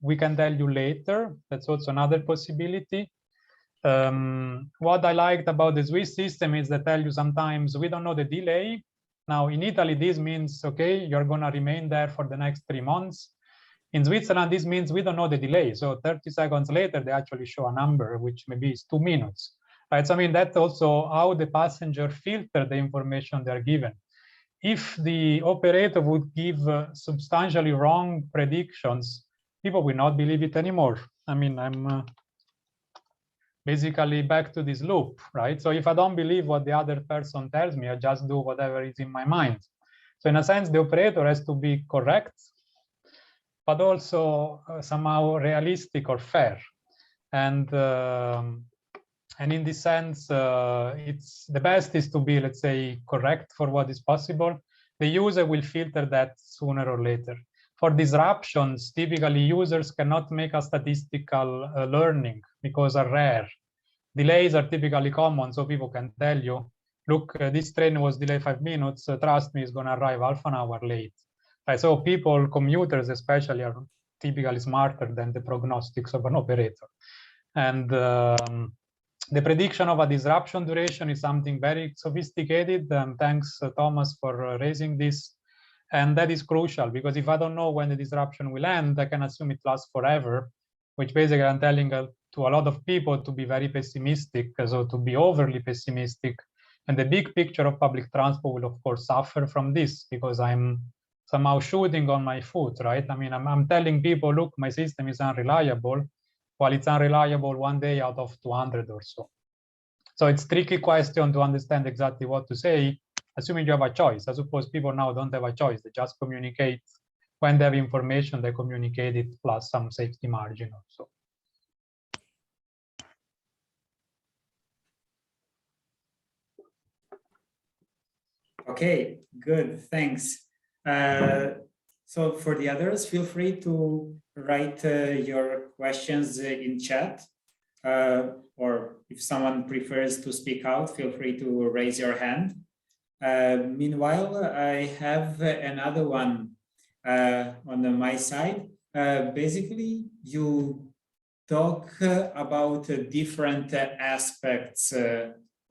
we can tell you later. That's also another possibility. What I liked about the Swiss system is they tell you sometimes we don't know the delay. Now in Italy, this means, okay, you're gonna remain there for the next 3 months. In Switzerland, this means we don't know the delay. So 30 seconds later, they actually show a number, which maybe is 2 minutes. Right? So I mean, that's also how the passenger filter the information they're given. If the operator would give substantially wrong predictions, people will not believe it anymore. I mean, I'm basically back to this loop, right? So if I don't believe what the other person tells me, I just do whatever is in my mind. So in a sense, the operator has to be correct, but also somehow realistic or fair. And in this sense, it's the best is to be, let's say, correct for what is possible. The user will filter that sooner or later. For disruptions, typically users cannot make a statistical learning because are rare. Delays are typically common, so people can tell you, look, this train was delayed 5 minutes, trust me, it's gonna arrive half an hour late. Right, so people, commuters especially, are typically smarter than the prognostics of an operator. And the prediction of a disruption duration is something very sophisticated. Thanks, Thomas, for raising this. And that is crucial, because if I don't know when the disruption will end, I can assume it lasts forever, which basically I'm telling to a lot of people to be very pessimistic, so to be overly pessimistic. And the big picture of public transport will, of course, suffer from this, because I'm somehow shooting on my foot, right? I mean, I'm telling people, look, my system is unreliable, while it's unreliable 1 day out of 200 or so. So it's a tricky question to understand exactly what to say, assuming you have a choice. I suppose people now don't have a choice. They just communicate. When they have information, they communicate it plus some safety margin or so. Okay, good, thanks. So for the others, feel free to write your questions in chat. Or if someone prefers to speak out, feel free to raise your hand. Meanwhile, I have another one on my side. Basically, you talk about different aspects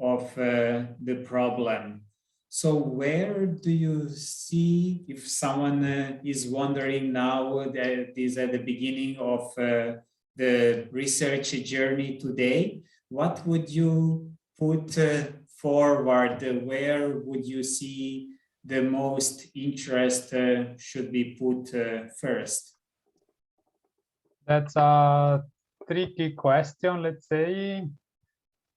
of the problem. So where do you see, if someone is wondering now that is at the beginning of the research journey today, what would you put forward? Where would you see the most interest should be put first? That's a tricky question, let's say.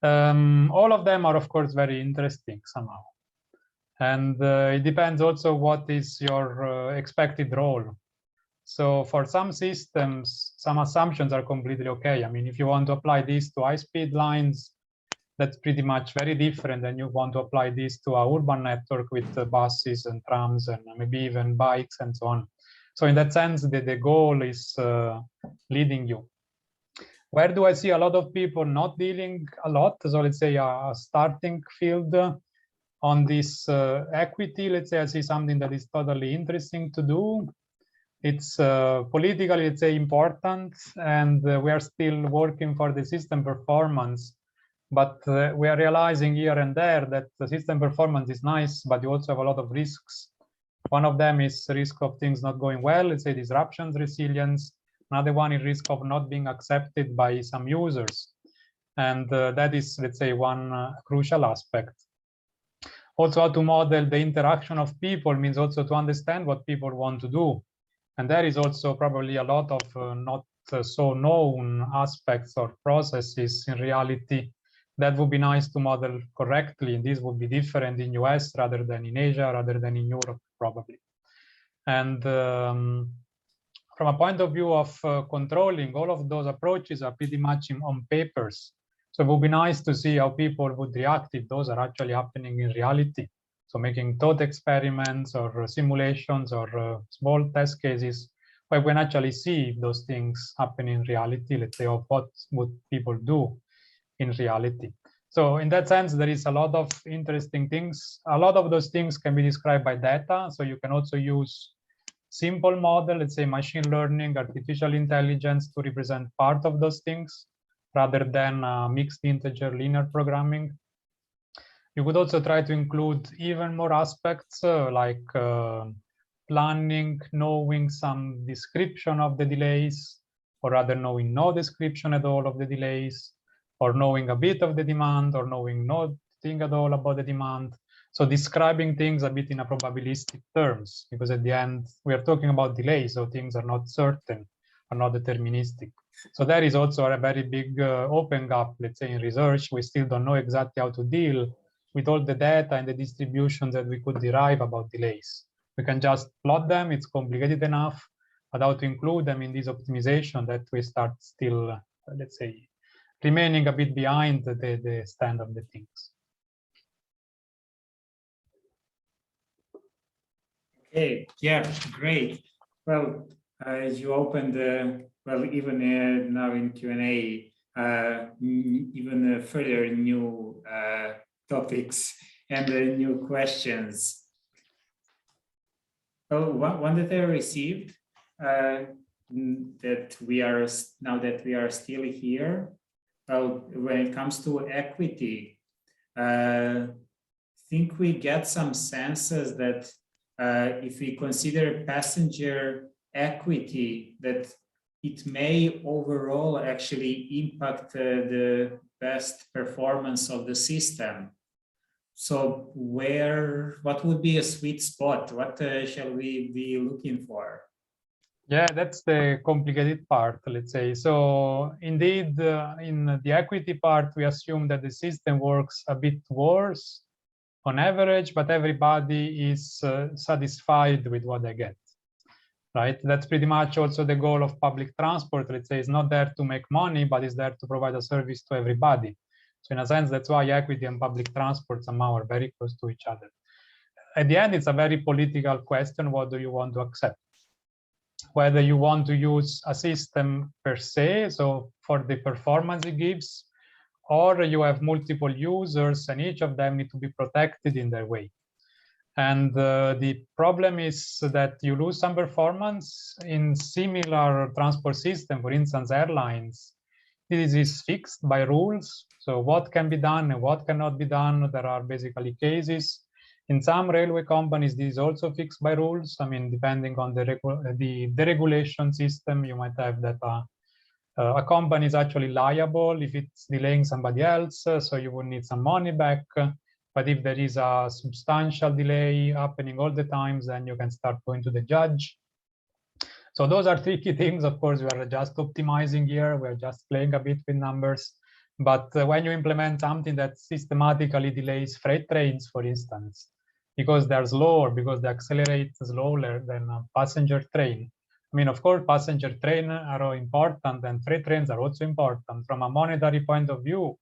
All of them are, of course, very interesting somehow. And it depends also what is your expected role. So for some systems, some assumptions are completely okay. I mean, if you want to apply this to high-speed lines, that's pretty much very different than you want to apply this to a urban network with buses and trams and maybe even bikes and so on. So in that sense, the goal is leading you. Where do I see a lot of people not dealing a lot? So let's say a starting field on this equity, let's say I see something that is totally interesting to do. It's politically, let's say, important, and we are still working for the system performance. But we are realizing here and there that the system performance is nice, but you also have a lot of risks. One of them is the risk of things not going well, let's say disruptions, resilience. Another one is risk of not being accepted by some users. And that is, let's say, one crucial aspect. Also, how to model the interaction of people means also to understand what people want to do. And there is also probably a lot of not so known aspects or processes in reality that would be nice to model correctly. And this would be different in US rather than in Asia, rather than in Europe, probably. And from a point of view of controlling, all of those approaches are pretty much on papers. So it would be nice to see how people would react if those are actually happening in reality. So making thought experiments or simulations or small test cases where we can actually see if those things happen in reality, let's say, of what would people do in reality. So in that sense, there is a lot of interesting things. A lot of those things can be described by data. So you can also use simple model, let's say machine learning, artificial intelligence to represent part of those things rather than mixed integer linear programming. You could also try to include even more aspects like planning, knowing some description of the delays, or rather knowing no description at all of the delays, or knowing a bit of the demand, or knowing nothing at all about the demand. So describing things a bit in a probabilistic terms, because at the end we are talking about delays, so things are not certain, are not deterministic. So there is also a very big open gap, let's say in research. We still don't know exactly how to deal with all the data and the distributions that we could derive about delays. We can just plot them, it's complicated enough, but how to include them in this optimization that we start still, let's say, remaining a bit behind the stand of the things. Okay, yeah, great. Well, you opened, well, even now in Q&A, even further new topics and new questions. Oh, one that I received that we are, now that we are still here, well, when it comes to equity, I think we get some senses that if we consider passenger equity, that it may overall actually impact the best performance of the system. So what would be a sweet spot? What shall we be looking for? Yeah, that's the complicated part, let's say. So indeed, in the equity part, we assume that the system works a bit worse on average, but everybody is satisfied with what they get, right? That's pretty much also the goal of public transport. Let's say it's not there to make money, but it's there to provide a service to everybody. So in a sense, that's why equity and public transport somehow are very close to each other. At the end, it's a very political question. What do you want to accept? Whether you want to use a system per se, so for the performance it gives, or you have multiple users and each of them need to be protected in their way. And the problem is that you lose some performance in similar transport system, for instance, airlines. This is fixed by rules. So what can be done and what cannot be done, there are basically cases. In some railway companies, this is also fixed by rules. I mean, depending on the deregulation system, you might have that a company is actually liable if it's delaying somebody else, so you would need some money back. But if there is a substantial delay happening all the times, then you can start going to the judge. So those are tricky things. Of course, we are just optimizing here. We're just playing a bit with numbers. But when you implement something that systematically delays freight trains, for instance, because they're slow or because they accelerate slower than a passenger train. I mean, of course, passenger trains are important and freight trains are also important. From a monetary point of view,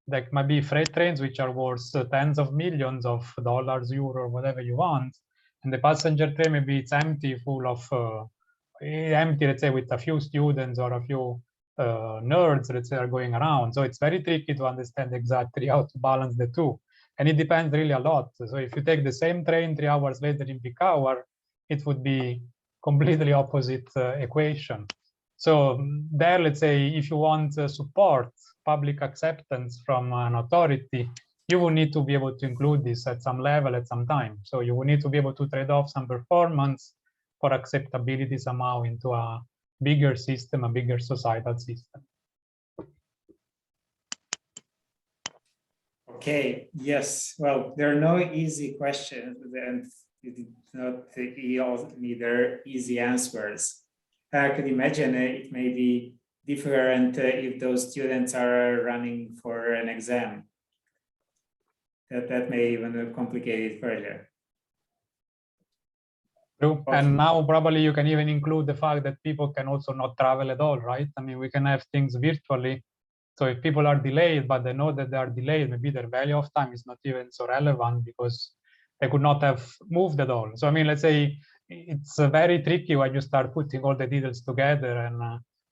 there might be freight trains which are worth tens of millions of dollars, euro, whatever you want. And the passenger train, maybe it's empty, full of, empty, let's say, with a few students or a few nerds, let's say, are going around. So it's very tricky to understand exactly how to balance the two. And it depends really a lot. So if you take the same train 3 hours later in peak hour, it would be completely opposite equation. So there, let's say, if you want support, public acceptance from an authority, you will need to be able to include this at some level at some time. So you will need to be able to trade off some performance for acceptability somehow into a bigger system, a bigger societal system. Okay, yes. Well, there are no easy questions and not neither easy answers. I could imagine it may be different if those students are running for an exam. That may even complicate it further. True. Okay. And now probably you can even include the fact that people can also not travel at all, right? I mean, we can have things virtually. So if people are delayed, but they know that they are delayed, maybe their value of time is not even so relevant because they could not have moved at all. So, I mean, let's say it's very tricky when you start putting all the details together, and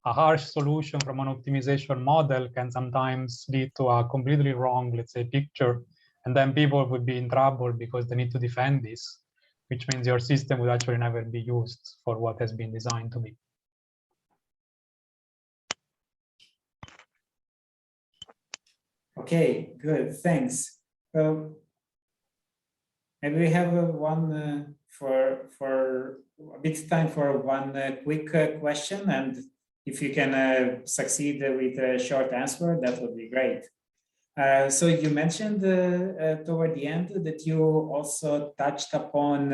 a harsh solution from an optimization model can sometimes lead to a completely wrong, let's say, picture. And then people would be in trouble because they need to defend this, which means your system would actually never be used for what has been designed to be. Okay, good, thanks. Maybe we have one for a bit time for one quick question, and if you can succeed with a short answer, that would be great. So you mentioned toward the end that you also touched upon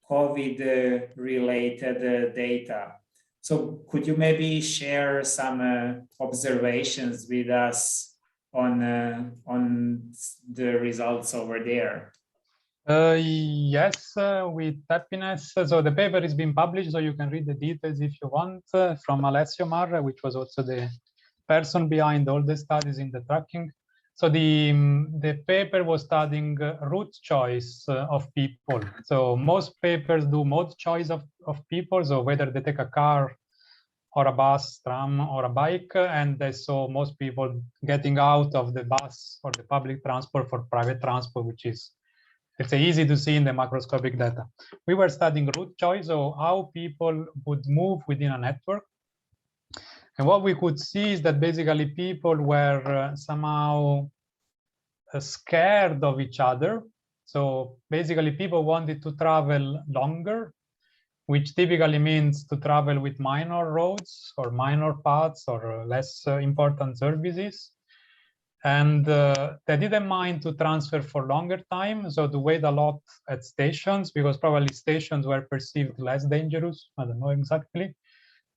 COVID-related data. So could you maybe share some observations with us on the results over there? Yes, with happiness. So the paper is being published, so you can read the details if you want from Alessio Marra, which was also the person behind all the studies in the tracking. So the paper was studying route choice of people. So most papers do mode choice of people, so whether they take a car or a bus, tram, or a bike, and they saw most people getting out of the bus or the public transport for private transport, which is, let's say, easy to see in the macroscopic data. We were studying route choice, so how people would move within a network. And what we could see is that basically people were somehow scared of each other. So basically people wanted to travel longer, which typically means to travel with minor roads or minor paths or less important services. And they didn't mind to transfer for longer time, so to wait a lot at stations, because probably stations were perceived less dangerous, I don't know exactly.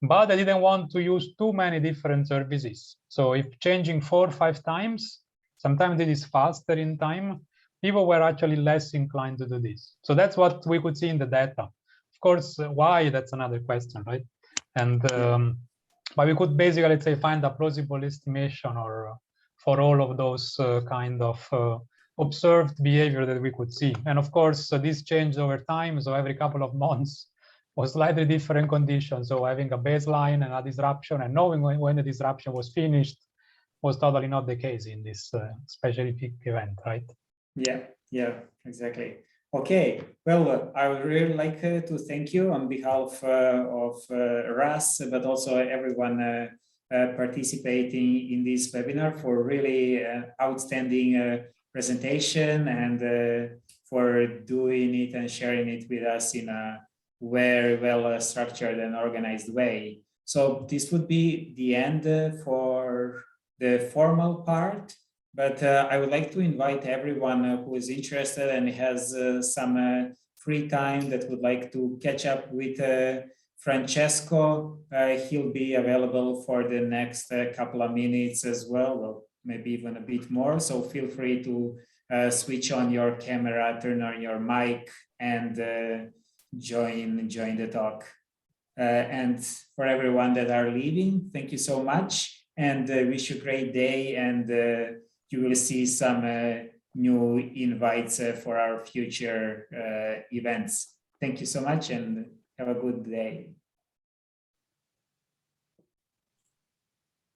But they didn't want to use too many different services. So if changing 4 or 5 times, sometimes it is faster in time, people were actually less inclined to do this. So that's what we could see in the data. Of course, why, that's another question, right? And but we could basically, let's say, find a plausible estimation or for all of those kind of observed behavior that we could see. And of course, this changed over time. So every couple of months was slightly different conditions. So having a baseline and a disruption and knowing when the disruption was finished was totally not the case in this specific event, right? Yeah, exactly. Okay, well, I would really like to thank you on behalf of RAS, but also everyone participating in this webinar for really outstanding presentation and for doing it and sharing it with us in a very well structured and organized way. So this would be the end for the formal part. But I would like to invite everyone who is interested and has some free time that would like to catch up with Francesco. He'll be available for the next couple of minutes as well, or maybe even a bit more. So feel free to switch on your camera, turn on your mic, and join the talk. And for everyone that are leaving, thank you so much, and wish you a great day, and you will see some new invites for our future events. Thank you so much and have a good day.